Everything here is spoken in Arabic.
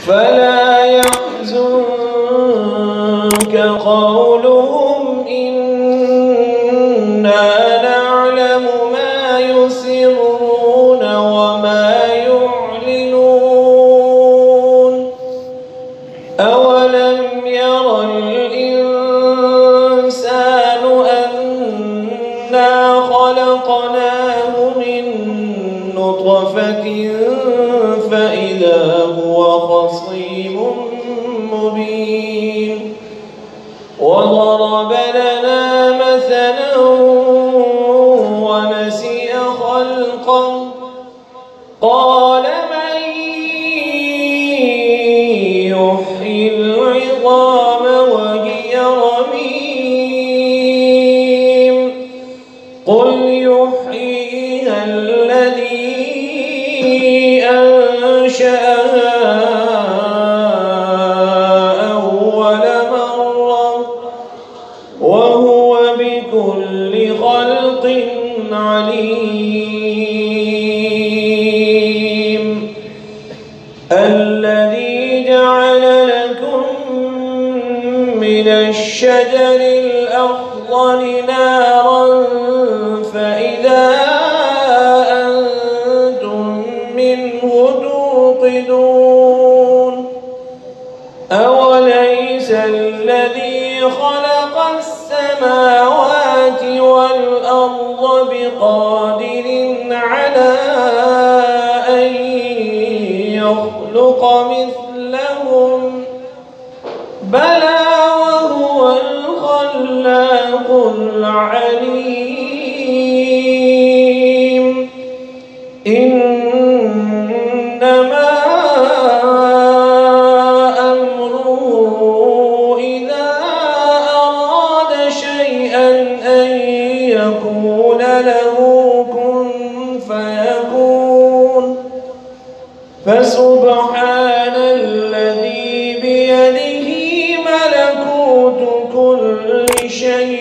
فلا يحزنك قولهم إنا نعلم ما يسرون وما يعلنون أولم ير الإنسان أنا خلقناه من نطفة فإذا هو خصيم مبين وضرب لنا مثلا ونسي خلقه قال من يحيي العظام وهي رميم قل يحييها الذي أنشأها أول مرة وهو بكل خلق عليم الذي جعل لكم من الشجر الأخضر نارا فإذا أنتم منه توقدون أوليس الذي خلق السماوات والأرض بقادر على أن يخلق مثلهم بلى وهو الخلاق العليم إنما أمره إذا أراد شيئا أن يقول له كن فيكون فسبحان الذي بيده ملكوت كل شيء